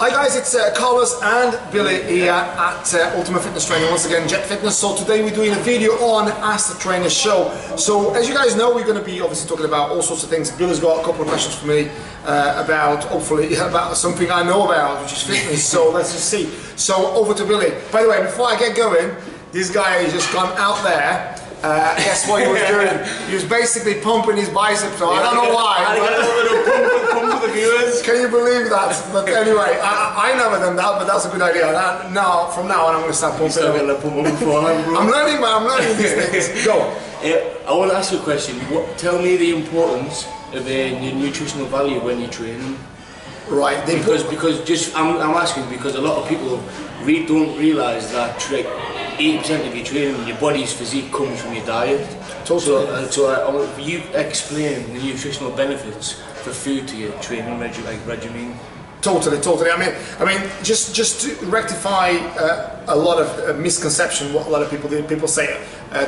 Hi guys, it's Carlos and Billy here at Ultimate Fitness Training, once again Jet Fitness. So today we're doing a video on Ask the Trainer Show. So as you guys know, we're going to be obviously talking about all sorts of things. Billy's got a couple of questions for me about, hopefully, about something I know about, which is fitness. So let's just see. So over to Billy. By the way, before I get going, this guy has just gone out there. Guess what he was doing? He was basically pumping his biceps. I don't know why. I got a little pump for the viewers. Can you believe that? But anyway, I never done that, but that's a good idea. Now, from now on, I'm going to start pumping. I'm learning, man. I'm learning these things. Go. I want to ask you a question. Tell me the importance of your nutritional value when you're training. Right. Because I'm asking because a lot of people really don't realise that 80% of your training, your body's physique comes from your diet. Totally. So you explain the nutritional benefits for food to your training regimen. Totally. I mean, just to rectify a lot of misconception. What a lot of people do. People say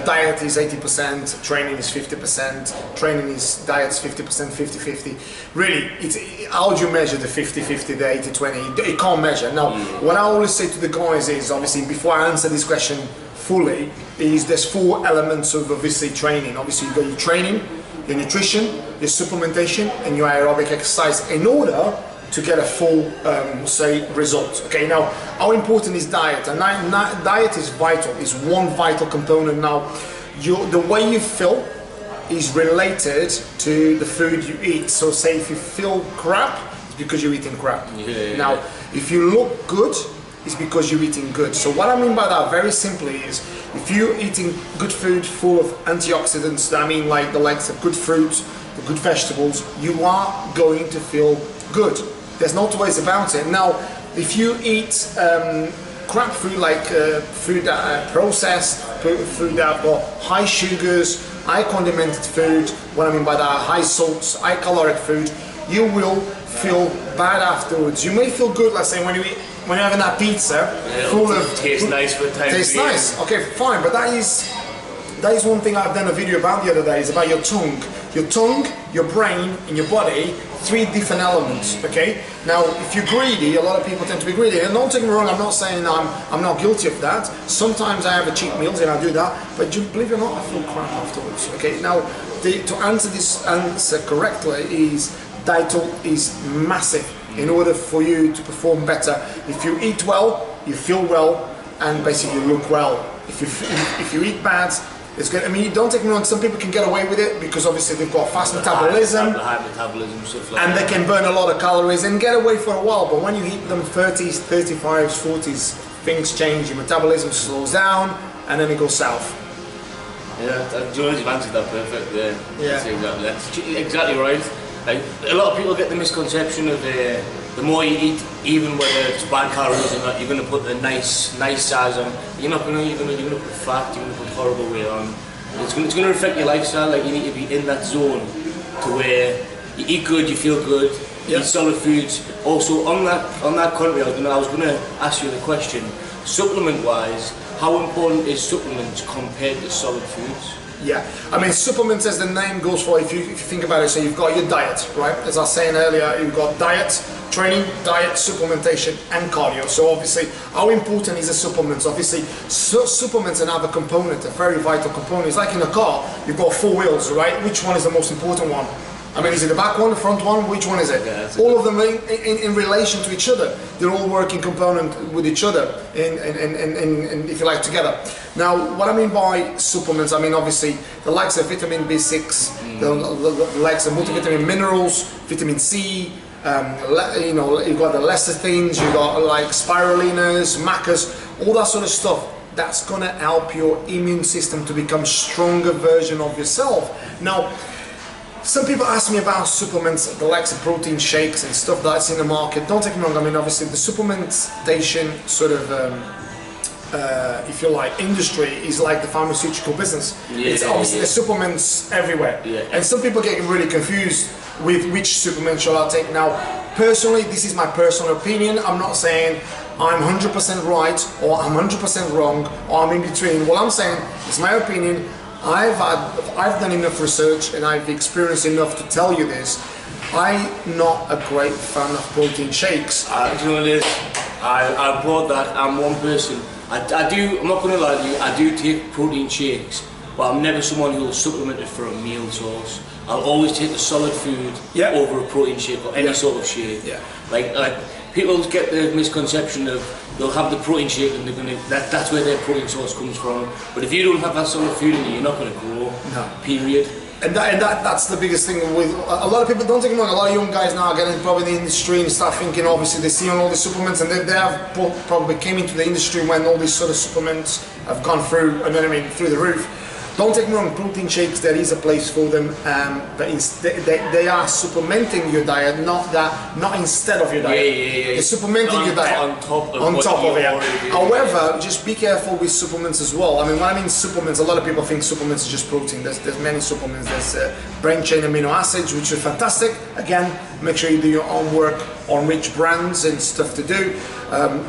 diet is 80%, training is 50%, diet's 50%, 50-50. Really, how do you measure the 50-50, the 80-20? It can't measure. Now, what I always say to the guys is, obviously, before I answer this question fully, is there's 4 elements of obviously training. Obviously, you've got your training, your nutrition, your supplementation, and your aerobic exercise in order to get a full, say, result. Okay, now, how important is diet? And diet is vital, is one vital component. Now, the way you feel is related to the food you eat. So say if you feel crap, it's because you're eating crap. Now, if you look good, it's because you're eating good. So what I mean by that, very simply, is if you're eating good food full of antioxidants, I mean like the likes of good fruit, the good vegetables, you are going to feel good. There's no two ways about it. Now, if you eat crap food like food that processed, food that got high sugars, high condimented food, what I mean by that, high salts, high caloric food, you will feel bad afterwards. You may feel good, let's say, when you're having that pizza full of... Tastes nice for the time. Tastes nice, okay, fine, but that is one thing I've done a video about the other day, is about your tongue. Your tongue, your brain, and your body, 3 different elements, okay? Now, if you're greedy, a lot of people tend to be greedy, and don't take me wrong, I'm not saying I'm not guilty of that. Sometimes I have a cheat meals and I do that, but believe it or not, I feel crap afterwards, okay? Now, to answer this correctly is, diet is massive in order for you to perform better. If you eat well, you feel well, and basically you look well. If you eat bad, it's good. I mean, don't take me wrong, some people can get away with it because obviously they've got fast metabolism, high metabolism, stuff like and that. They can burn a lot of calories and get away for a while, but when you eat them 30s, 35s, 40s, things change, your metabolism slows down, and then it goes south. Yeah, you've answered that perfect. Yeah. That's exactly right. Like, a lot of people get the misconception of the more you eat, even whether it's bad calories or not, you're going to put the nice size on. You're not going to. You're going to put fat. You're going to put horrible weight on. It's going to affect your lifestyle. Like, you need to be in that zone to where you eat good, you feel good, you eat solid foods. Also, on that contrary, I was going to ask you the question. Supplement-wise, how important is supplements compared to solid foods? Yeah, I mean, supplements, as the name goes for, if you think about it, so you've got your diet, right? As I was saying earlier, you've got diet, training, diet, supplementation, and cardio. So obviously, how important is the supplements? Obviously, supplements are another component, a very vital component. It's like in a car, you've got 4 wheels, right? Which one is the most important one? I mean, is it the back one, the front one? Which one is it? Yeah, all of them in relation to each other. They're all working component with each other, and if you like, together. Now, what I mean by supplements, I mean obviously the likes of vitamin B6, the likes of multivitamin minerals, vitamin C. You know, you've got the lecithins, you've got like spirulinas, macas, all that sort of stuff. That's gonna help your immune system to become a stronger version of yourself. Now, some people ask me about supplements, the likes of protein shakes and stuff that's in the market. Don't take me wrong, I mean obviously the supplementation sort of, if you like, industry is like the pharmaceutical business. It's obviously there's supplements everywhere. And some people get really confused with which supplement shall I take. Now, personally, this is my personal opinion. I'm not saying I'm 100% right or I'm 100% wrong or I'm in between. What I'm saying is my opinion. I've done enough research and I've experienced enough to tell you this. I'm not a great fan of protein shakes. Do you know what it is? I bought that. I'm one person. I'm not going to lie to you, I do take protein shakes, but I'm never someone who will supplement it for a meal source. I'll always take the solid food over a protein shake or any sort of shake. Yeah. Like people get the misconception of they'll have the protein shake and they're gonna that's where their protein source comes from. But if you don't have that sort of food in you, you're not going to grow. No. Period. And that's the biggest thing with a lot of people. Don't take me wrong, a lot of young guys now are getting probably in the industry and start thinking, obviously they see on all the supplements, and they have probably came into the industry when all these sort of supplements have gone through, I mean, through the roof. Don't take me wrong, protein shakes, there is a place for them, but they are supplementing your diet, not instead of your diet. They're supplementing your diet on top of it. However, just be careful with supplements as well. I mean, when I mean supplements, a lot of people think supplements is just protein. There's many supplements. There's brain chain amino acids, which are fantastic. Again, make sure you do your own work on which brands and stuff to do.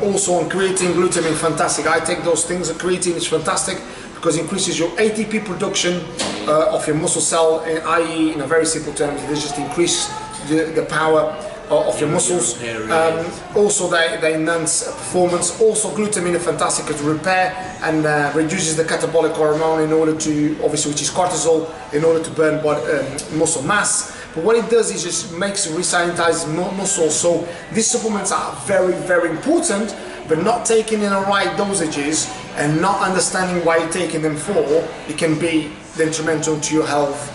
Also on creatine, glutamine, fantastic. I take those things. Creatine is fantastic, because it increases your ATP production of your muscle cell, i.e. in a very simple terms, they just increase the power of your muscles. Also they enhance performance. Also glutamine is fantastic to repair and reduces the catabolic hormone in order to, obviously, which is cortisol, in order to burn muscle mass. But what it does is just makes resanitize muscles. So these supplements are very, very important, but not taken in the right dosages and not understanding why you're taking them for, it can be detrimental to your health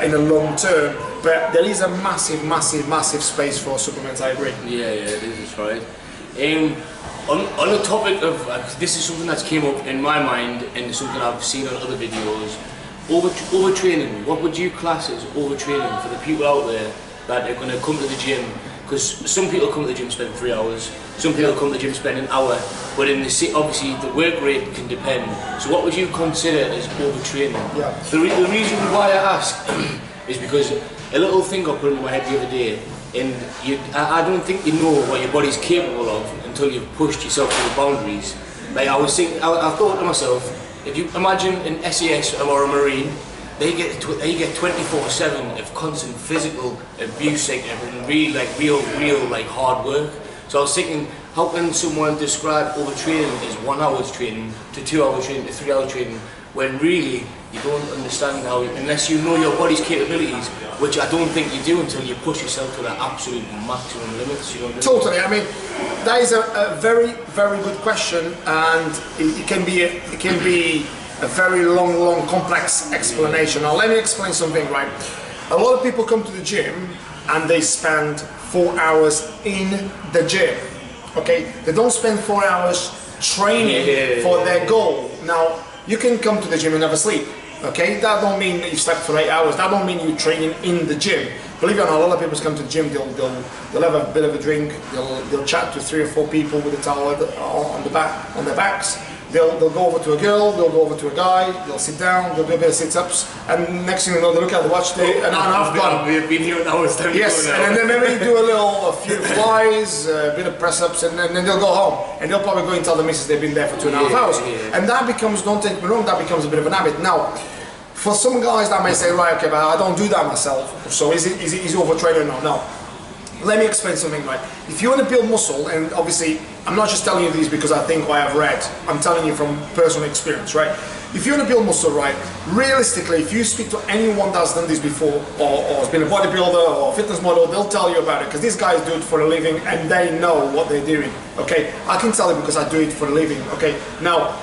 in the long term. But there is a massive, massive, massive space for supplements, I agree. Yeah, it is, right. On the topic of, this is something that's came up in my mind and something I've seen on other videos, overtraining. What would you class as overtraining for the people out there that are going to come to the gym? Because some people come to the gym spend 3 hours, some people come to the gym spend an hour, but obviously the work rate can depend. So what would you consider as overtraining? Yeah. The reason why I ask is because a little thing got put into my head the other day, and I don't think you know what your body's capable of until you've pushed yourself to the boundaries. Like I was thinking, I thought to myself, if you imagine an SAS or a Marine, they get 24/7 of constant physical abuse, and real like hard work. So I was thinking, how can someone describe overtraining as 1 hour's training to 2 hours training to 3 hours training, when really you don't understand how, unless you know your body's capabilities, which I don't think you do until you push yourself to the absolute maximum limits. You know what I mean? Totally. I mean, that is a very, very good question, and it can be a very long, complex explanation. Now, let me explain something, right? A lot of people come to the gym and they spend 4 hours in the gym, okay? They don't spend 4 hours training for their goal. Now, you can come to the gym and never sleep, okay? That don't mean that you slept for 8 hours. That don't mean you're training in the gym. Believe it or not, a lot of people come to the gym, they'll have a bit of a drink, they'll chat to 3 or 4 people with a towel on their backs. They'll go over to a girl, they'll go over to a guy, they'll sit down, they'll do a bit of sit-ups, and next thing you know, they look at the watch, an hour and a half gone. We've been here an hour's time. Yes, and then maybe do a few flies, a bit of press-ups, and then they'll go home. And they'll probably go and tell the missus they've been there for 2.5 hours. And that becomes, don't take me wrong, that becomes a bit of an habit. Now, for some guys that may say, right, okay, but I don't do that myself, so is he overtraining or no? Let me explain something, right? If you want to build muscle, and obviously, I'm not just telling you this because I think I have read, I'm telling you from personal experience, right? If you want to build muscle, right, realistically, if you speak to anyone that's done this before, or has been a bodybuilder or a fitness model, they'll tell you about it, because these guys do it for a living and they know what they're doing, okay? I can tell you because I do it for a living, okay? Now,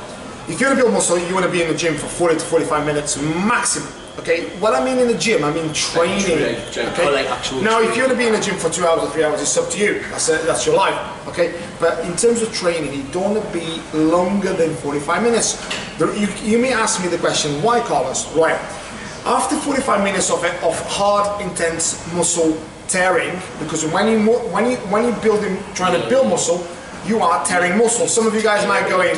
if you want to build muscle, you want to be in the gym for 40 to 45 minutes maximum. Okay, what I mean in the gym, I mean training. Okay? Like actual now, training. if you want to be in the gym for 2 hours or 3 hours, it's up to you. That's your life. Okay, but in terms of training, you don't want to be longer than 45 minutes. You may ask me the question, why, Carlos? Right. After 45 minutes of hard, intense muscle tearing, because when you're trying to build muscle, you are tearing muscle. Some of you guys might go in,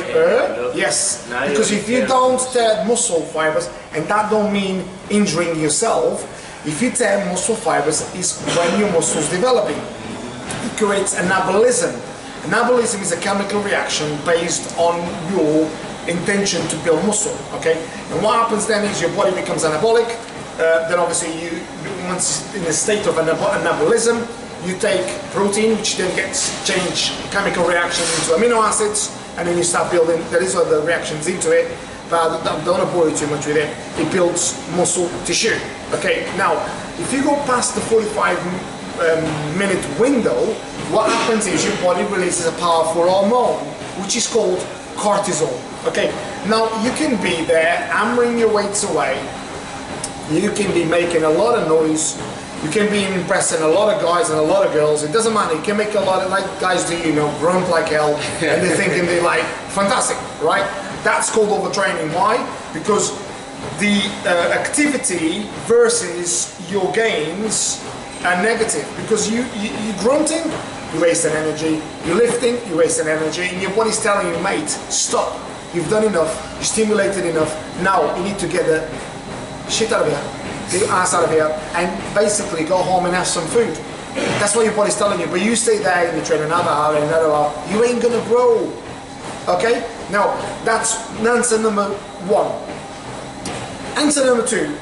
yes, because if you don't tear muscle fibers, and that don't mean injuring yourself, if you tear muscle fibers, is when your muscle's developing. It creates anabolism. Anabolism is a chemical reaction based on your intention to build muscle, okay? And what happens then is your body becomes anabolic, then obviously once it's in a state of anabolism, you take protein, which then gets changed chemical reaction into amino acids, and then you start building. There is other reactions into it, but I don't want to bore you too much with it. It builds muscle tissue. Okay, now if you go past the 45-minute window, what happens is your body releases a powerful hormone, which is called cortisol. Okay, now you can be there hammering your weights away. You can be making a lot of noise. You can be impressing a lot of guys and a lot of girls. It doesn't matter. You can make a lot of, like guys do, you know, grunt like hell, and they're thinking they're like fantastic, right? That's called overtraining. Why? Because the activity versus your gains are negative. Because you're grunting, you're wasting energy. You're lifting, you're wasting energy, and your body's telling you, mate, stop. You've done enough. You stimulated enough. Now you need to get the shit out of here. Get your ass out of here and basically go home and have some food. That's what your body's telling you. But you stay there and you train another hour and another hour, you ain't gonna grow. Okay? Now, that's answer number one. Answer number two.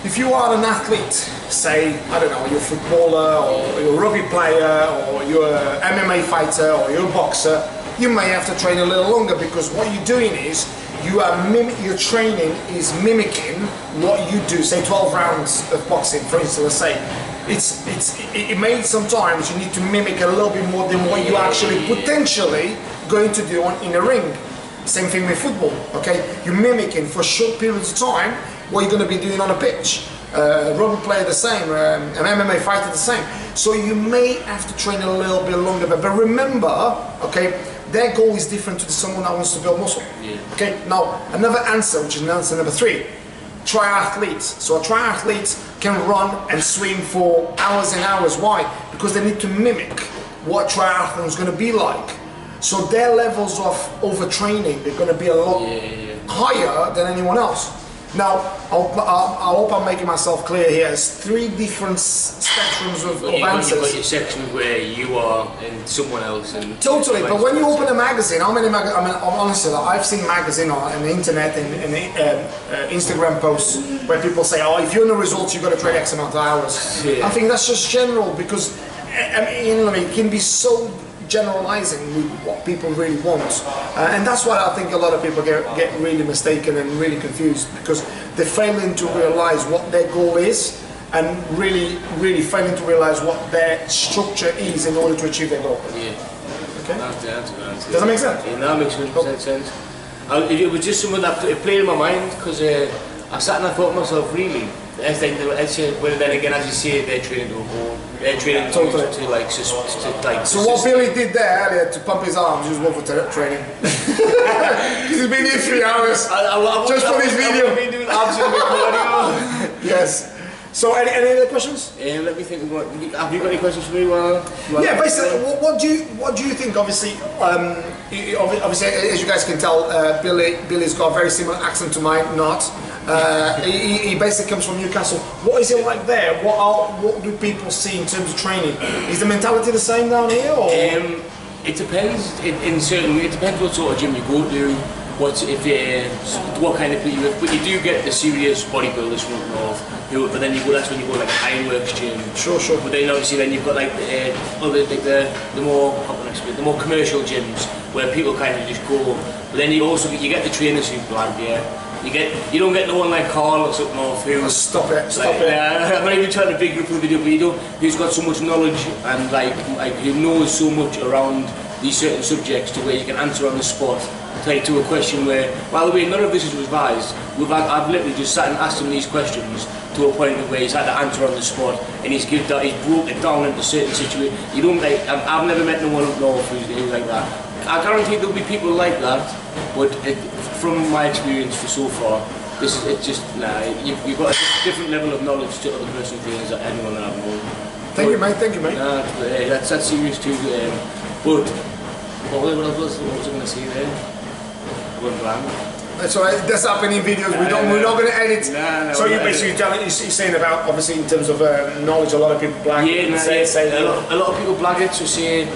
If you are an athlete, say, I don't know, you're a footballer or you're a rugby player or you're an MMA fighter or you're a boxer, you may have to train a little longer, because what you're doing is your training is mimicking what you do. Say 12 rounds of boxing, for instance. Let's say it may sometimes you need to mimic a little bit more than what you actually potentially going to do in a ring. Same thing with football. Okay, you're mimicking for short periods of time what you're going to be doing on a pitch. Rugby player the same, an MMA fighter the same. So you may have to train a little bit longer, but remember, okay, their goal is different to someone that wants to build muscle. Yeah. Okay, now another answer, which is answer number three, triathletes. So triathletes can run and swim for hours and hours. Why? Because they need to mimic what triathlon is going to be like. So their levels of overtraining, they're going to be a lot higher than anyone else. Now, I hope I'm making myself clear here. There's three different spectrums of answers. You've got your section where you are and someone else. And totally, but when you open a magazine, how many magazines? I mean, honestly, I've seen magazines on the internet and Instagram posts where people say, "Oh, if you're in the results, you've got to train X amount of hours." Yeah. I think that's just general, because I mean, it can be so generalizing with what people really want, and that's why I think a lot of people get really mistaken and really confused, because they're failing to realize what their goal is and really failing to realize what their structure is in order to achieve their goal. Yeah. Okay. That's the answer. Does that make sense? Yeah, that makes 100% sense. It was just something that it played in my mind, because I sat and I thought to myself, really, but then again, as you say, they're training to a goal. They're training to like. So what Billy did there earlier to pump his arms, he was one for training. He's been here 3 hours just for this video. I've been doing absolutely cardio. Yes. So any other questions? Let me think. Have you got any questions for me? Yeah, basically, what do you think? Obviously, as you guys can tell, Billy's got a very similar accent to mine. Not. He basically comes from Newcastle. What is it like there? What do people see in terms of training? Is the mentality the same down here? Or? It depends. It depends what sort of gym you go to. What kind of people? But you do get the serious bodybuilders from up north. But then that's when you go like an Ironworks gym. Sure. But then obviously you've got like the more commercial gyms where people kind of just go. But then you get the trainers who blag you don't get the one like Carl that's up north who... Stop it. I'm not even trying to big group of the video, but who's got so much knowledge and like who knows so much around these certain subjects to where you can answer on the spot to a question where, by the way, none of this is revised. I've literally just sat and asked him these questions to a point where he's had to answer on the spot, and he's broke it down into certain situations. You don't like. I've never met no one up north who's like that. I guarantee there'll be people like that, but from my experience for so far, you've got a different level of knowledge to other personal trainers than anyone that I've known. Thank you, mate. That's serious too. But what was I going to say there? I went blank. That's all right. That's happening in videos. We're not going to edit. So you're you're saying about, obviously, in terms of knowledge, a lot of people blag it. A lot of people blag it. So say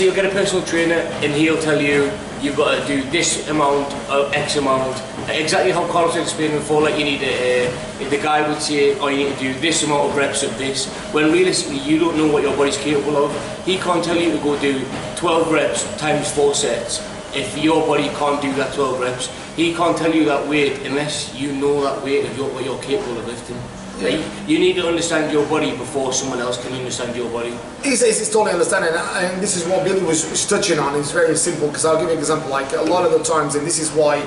you'll get a personal trainer and he'll tell you you've got to do this amount, X amount, exactly how Carlos explained before, like you need the guy would say, oh, you need to do this amount of reps of this, when realistically you don't know what your body's capable of. He can't tell you to go do 12 reps times 4 sets if your body can't do that 12 reps. He can't tell you that weight unless you know that weight of what you're capable of lifting. Like, you need to understand your body before someone else can understand your body. It's totally understanding, and this is what Billy was touching on. It's very simple, because I'll give you an example. Like a lot of the times, and this is why,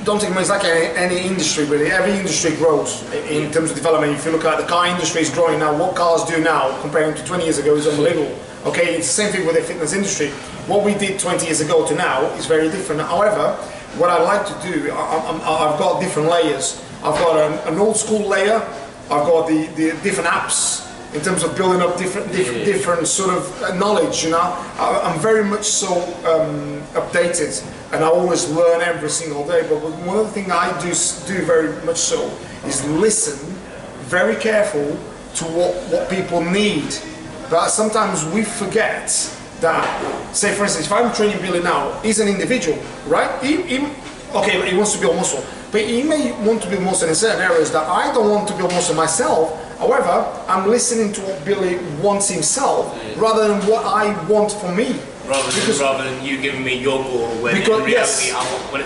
don't take me, it's like any industry really. Every industry grows in terms of development. If you look at the car industry is growing now, what cars do now comparing to 20 years ago is unbelievable. Okay, it's the same thing with the fitness industry. What we did 20 years ago to now is very different. However, what I like to do, I've got different layers. I've got an old school layer. I've got the different apps in terms of building up different sort of knowledge. You know, I'm very much so updated, and I always learn every single day. But one of the things I do very much so is listen very careful to what people need. But sometimes we forget that, say for instance, if I'm training Billy now, he's an individual, right? Okay, he wants to build muscle, but he may want to build muscle in certain areas that I don't want to build muscle myself. However, I'm listening to what Billy wants himself rather than what I want for me. Rather than you giving me your goal, when in reality, yes.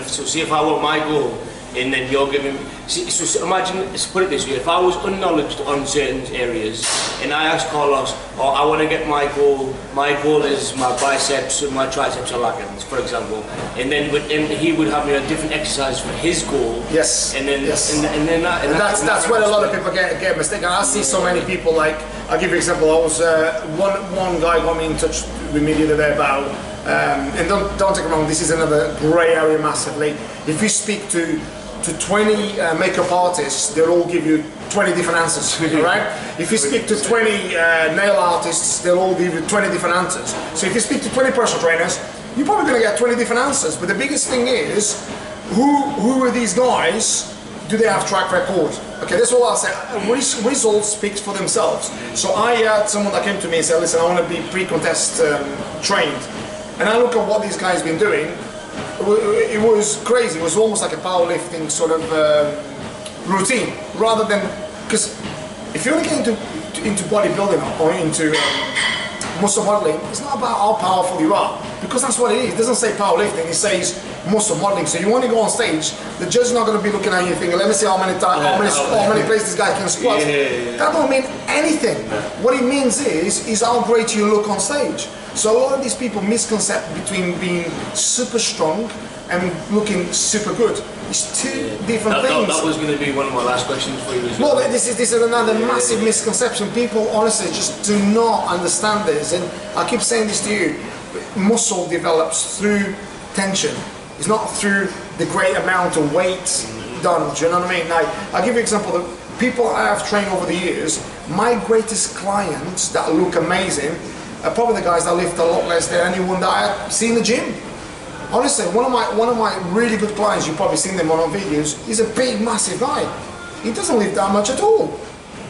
So see if I want my goal, and then you're giving. So imagine, let's put it this way: if I was unknowledged on certain areas, and I asked Carlos, "Oh, I want to get my goal. My goal is my biceps and my triceps are lacking," for example, and then he would have me a different exercise for his goal. Yes. And then yes. And then that's where a lot of people get mistaken. I see so many people. Like, I'll give you an example. I was one guy got me in touch with me the other day about. And don't take it wrong, this is another grey area massively. If you speak to 20 makeup artists, they'll all give you 20 different answers, right? If you speak to 20 nail artists, they'll all give you 20 different answers. So if you speak to 20 personal trainers, you're probably going to get 20 different answers. But the biggest thing is, who are these guys? Do they have track record? Okay, that's all I'll say. Results speak for themselves. So I had someone that came to me and said, listen, I want to be pre-contest trained. And I look at what these guys been doing. It was crazy. It was almost like a powerlifting sort of routine, rather than, because if you're getting into bodybuilding or into muscle modeling, it's not about how powerful you are, because that's what it is. It doesn't say powerlifting, it says muscle modeling. So you want to go on stage, the judge is not going to be looking at you thinking, let me see how many places this guy can squat. That don't mean anything. What it means is how great you look on stage. So a lot of these people misconcept between being super strong and looking super good. It's two different things. That was going to be one of my last questions for you as well. Well, this is another massive misconception. People honestly just do not understand this, and I keep saying this to you. Muscle develops through tension. It's not through the great amount of weight done. Do you know what I mean? Like, I'll give you an example. The people I have trained over the years, my greatest clients that look amazing are probably the guys that lift a lot less than anyone that I see in the gym. Honestly, one of my really good clients, you've probably seen them on videos, he's a big, massive guy. He doesn't lift that much at all.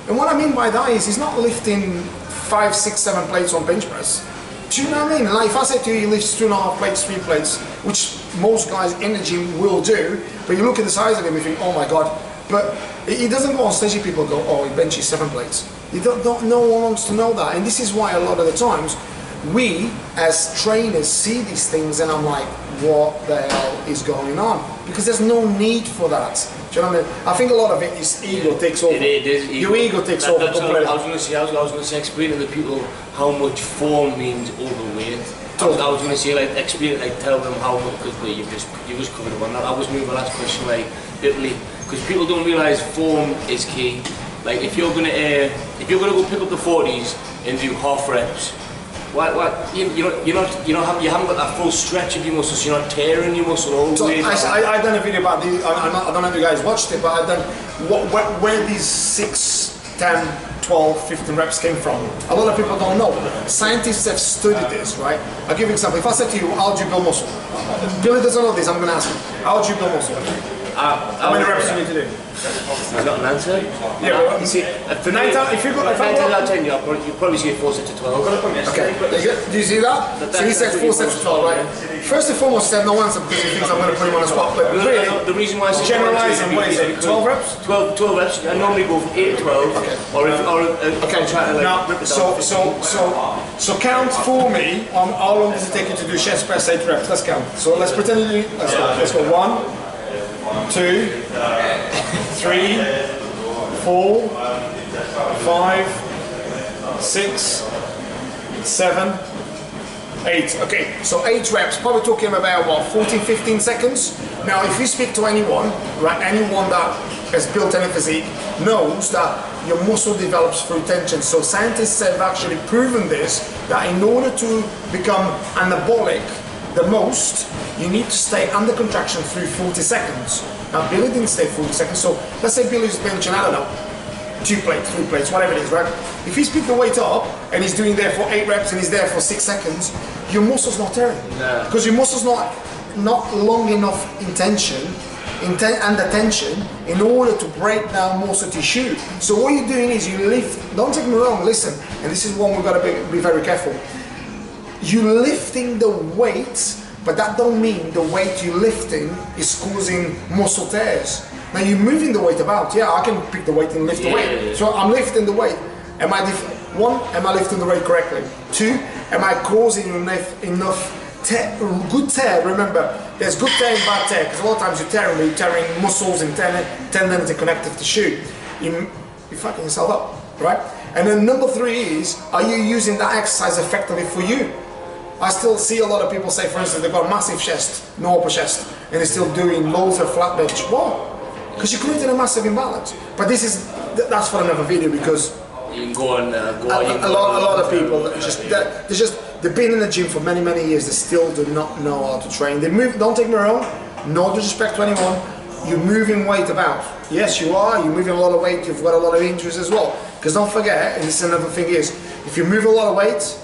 And what I mean by that is he's not lifting 5, 6, 7 plates on bench press. Do you know what I mean? Like, if I say to you, he lifts 2.5 plates, 3 plates, which most guys in the gym will do, but you look at the size of him, you think, oh my God. But he doesn't go on stage and people go, oh, he benches 7 plates. No one wants to know that. And this is why a lot of the times, we as trainers see these things and I'm like, what the hell is going on? Because there's no need for that. Do you know what I mean? I think a lot of it is ego takes over. It is ego. Your ego takes over. I was going to say, explain to the people how much form means overweight. I was going to say, like, explain, like, tell them how much, because you just covered one. That was my last question, like, literally, because people don't realise form is key. Like, if you're gonna go pick up the 40s and do half reps, you haven't got that full stretch of your muscles. You're not tearing your muscle all the way. I done a video about the. I don't know if you guys watched it, but I done where these 6, 10, 12, 15 reps came from. A lot of people don't know. Scientists have studied this, right? I'll give you an example. If I said to you, how do you build muscle? Billy doesn't know this. I'm gonna ask him. How do you build muscle? How many reps do you need to do? Is that an answer? Yeah, well, you see, if you go, if 9 times out of 10, you probably see 4 sets of 12. Okay, do you see that? So he said 4 sets of 12, right? first and foremost, said no answer because he thinks I'm going to put him on the spot. But really, the reason why I say generalising, what is it? 12 reps? 12 reps. I normally go from 8 to 12. Okay. Okay, try to like Now, rip it down. so count for me on how long does it take you to do chest press 8 reps? Let's count. So let's pretend you do. Let's go. 1, 2, 3, 4, 5, 6, 7, 8. Okay, so 8 reps, probably talking about what, 14, 15 seconds? Now, if you speak to anyone, right, anyone that has built any physique knows that your muscle develops through tension. So scientists have actually proven this, that in order to become anabolic the most, you need to stay under contraction through 40 seconds. Now, Billy didn't stay 40 seconds, so let's say Billy's benching, I don't know, 2 plates, 3 plates, whatever it is, right? If he's picked the weight up and he's doing there for 8 reps and he's there for 6 seconds, your muscle's not tearing. Because your muscle's not long enough in tension, under tension, in order to break down muscle tissue. So what you're doing is you lift, don't take me wrong, listen, and this is one we've got to be very careful. You're lifting the weight, but that don't mean the weight you're lifting is causing muscle tears. Now you're moving the weight about. Yeah, I can pick the weight and lift the weight. So I'm lifting the weight. Am I lifting the weight correctly? 2, am I causing enough good tear? Remember, there's good tear and bad tear, because a lot of times you're tearing muscles and tendons and connective tissue. You're fucking yourself up, right? And then number 3 is, are you using that exercise effectively for you? I still see a lot of people say, for instance, they've got a massive chest, no upper chest, and they're still doing loads of flat bench. Why? Because you're creating a massive imbalance. But that's for another video, because you can go on. A lot of people they've been in the gym for many years. They still do not know how to train. They move. Don't take me wrong. No disrespect to anyone. You're moving weight about. Yes, you are. You're moving a lot of weight. You've got a lot of injuries as well. Because don't forget, and this is another thing is, if you move a lot of weight,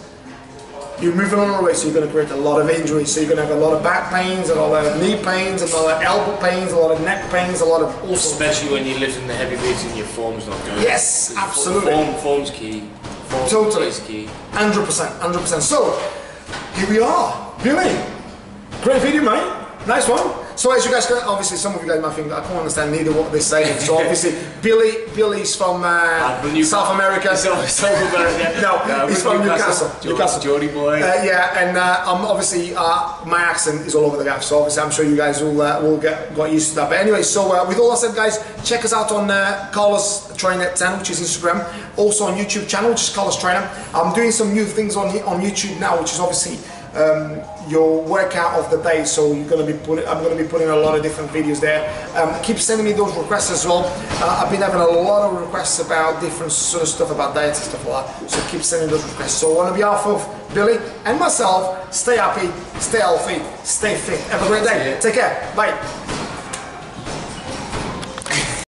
you're moving on the way, so you're going to create a lot of injuries. So you're going to have a lot of back pains, a lot of knee pains, a lot of elbow pains, a lot of neck pains, a lot of all sorts. Especially when you're lifting the heavy weights and your form's not good. Yes, absolutely. Form's key. Totally. Is key. 100%. So here we are, Billy. Great video, mate. Nice one. So as you guys can, obviously some of you guys might think I can't understand neither what they're saying. So obviously Billy's from South America. South America. No, he's from Newcastle. Geordie boy. Yeah, and I'm obviously my accent is all over the gaff. So obviously I'm sure you guys will get used to that. But anyway, so with all that said, guys, check us out on Carlos Trainer 10, which is Instagram. Also on YouTube channel, which is Carlos Trainer. I'm doing some new things on YouTube now, which is obviously your workout of the day, so I'm going to be putting a lot of different videos there. Keep sending me those requests as well. I've been having a lot of requests about different sort of stuff about diets and stuff like that, so keep sending those requests. So on behalf of Billy and myself, stay happy, stay healthy, stay fit. Have a great day. Take care. Bye.